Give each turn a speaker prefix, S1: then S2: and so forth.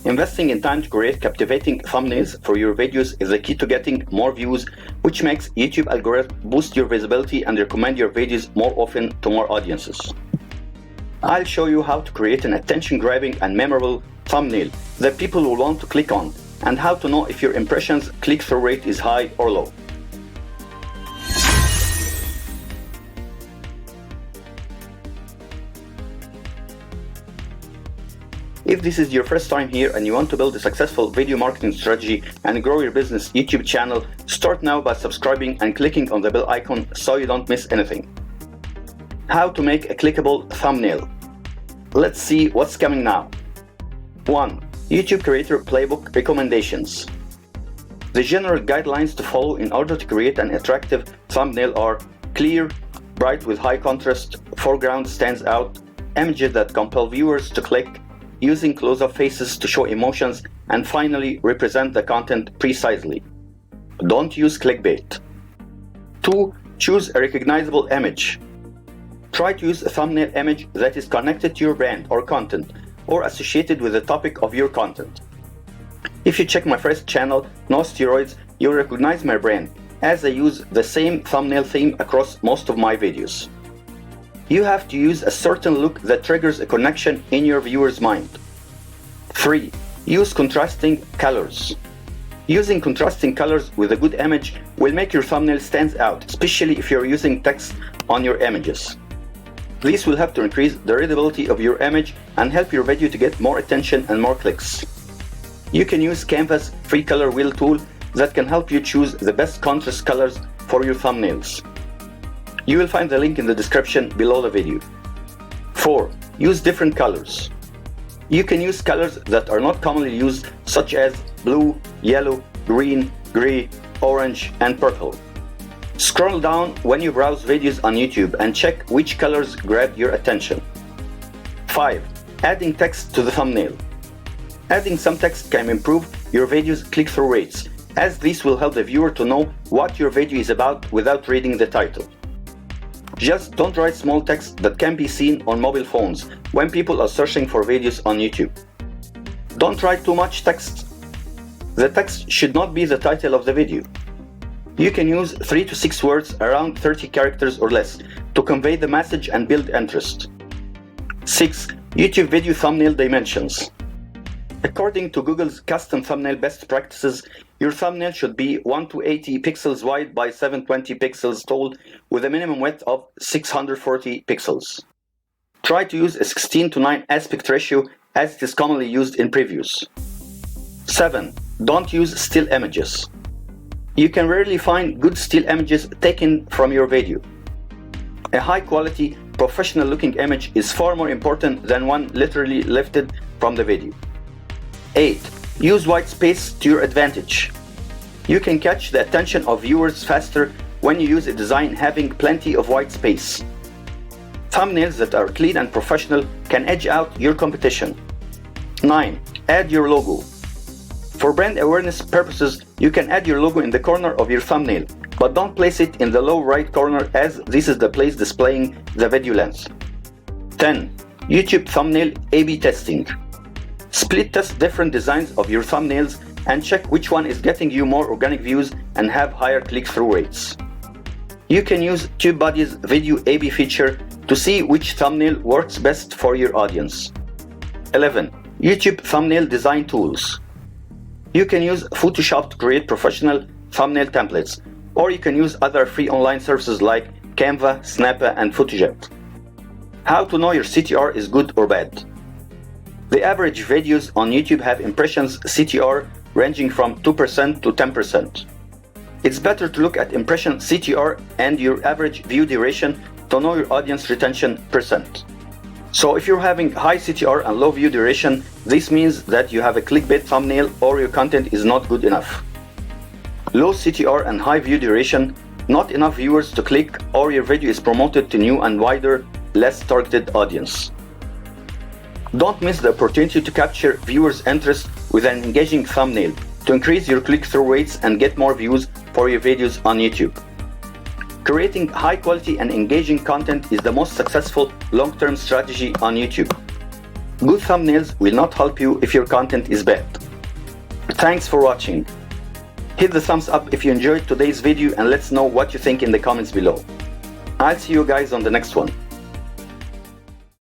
S1: Investing in time to create captivating thumbnails for your videos is the key to getting more views, which makes YouTube algorithm boost your visibility and recommend your videos more often to more audiences. I'll show you how to create an attention-grabbing and memorable thumbnail that people will want to click on, and how to know if your impressions click-through rate is high or low. If this is your first time here and you want to build a successful video marketing strategy and grow your business YouTube channel, start now by subscribing and clicking on the bell icon so you don't miss anything. How to make a clickable thumbnail. Let's see what's coming now. 1. YouTube Creator Playbook Recommendations. The general guidelines to follow in order to create an attractive thumbnail are clear, bright with high contrast, foreground stands out, images that compel viewers to click, using close-up faces to show emotions, and finally represent the content precisely. Don't use clickbait. 2. Choose a recognizable image. Try to use a thumbnail image that is connected to your brand or content, or associated with the topic of your content. If you check my first channel, No Steroids, you'll recognize my brand, as I use the same thumbnail theme across most of my videos. You have to use a certain look that triggers a connection in your viewer's mind. 3. Use contrasting colors. Using contrasting colors with a good image will make your thumbnail stand out, especially if you're using text on your images. This will help to increase the readability of your image and help your video to get more attention and more clicks. You can use Canva's free color wheel tool that can help you choose the best contrast colors for your thumbnails. You will find the link in the description below the video. 4. Use different colors. You can use colors that are not commonly used, such as blue, yellow, green, gray, orange, and purple. Scroll down when you browse videos on YouTube and check which colors grab your attention. 5. Adding text to the thumbnail. Adding some text can improve your video's click-through rates, as this will help the viewer to know what your video is about without reading the title. Just don't write small text that can be seen on mobile phones when people are searching for videos on YouTube. Don't write too much text. The text should not be the title of the video. You can use 3 to 6 words, around 30 characters or less, to convey the message and build interest. 6. YouTube Video Thumbnail Dimensions. According to Google's custom thumbnail best practices, your thumbnail should be 180 pixels wide by 720 pixels tall with a minimum width of 640 pixels. Try to use a 16:9 aspect ratio as it is commonly used in previews. 7. Don't use still images. You can rarely find good still images taken from your video. A high-quality, professional-looking image is far more important than one literally lifted from the video. 8. Use white space to your advantage. You can catch the attention of viewers faster when you use a design having plenty of white space. Thumbnails that are clean and professional can edge out your competition. 9. Add your logo. For brand awareness purposes, you can add your logo in the corner of your thumbnail, but don't place it in the low right corner, as this is the place displaying the video lens. 10. YouTube Thumbnail A/B Testing. Split test different designs of your thumbnails and check which one is getting you more organic views and have higher click-through rates. You can use TubeBuddy's Video A/B feature to see which thumbnail works best for your audience. 11. YouTube Thumbnail Design Tools. You can use Photoshop to create professional thumbnail templates, or you can use other free online services like Canva, Snappa, and Photoshop. How to know your CTR is good or bad. The average videos on YouTube have impressions CTR ranging from 2% to 10%. It's better to look at impression CTR and your average view duration to know your audience retention percent. So if you're having high CTR and low view duration, this means that you have a clickbait thumbnail or your content is not good enough. Low CTR and high view duration, not enough viewers to click, or your video is promoted to new and wider, less targeted audience. Don't miss the opportunity to capture viewers' interest with an engaging thumbnail to increase your click-through rates and get more views for your videos on YouTube. Creating high-quality and engaging content is the most successful long-term strategy on YouTube. Good thumbnails will not help you if your content is bad. Thanks for watching. Hit the thumbs up if you enjoyed today's video and let's know what you think in the comments below. I'll see you guys on the next one.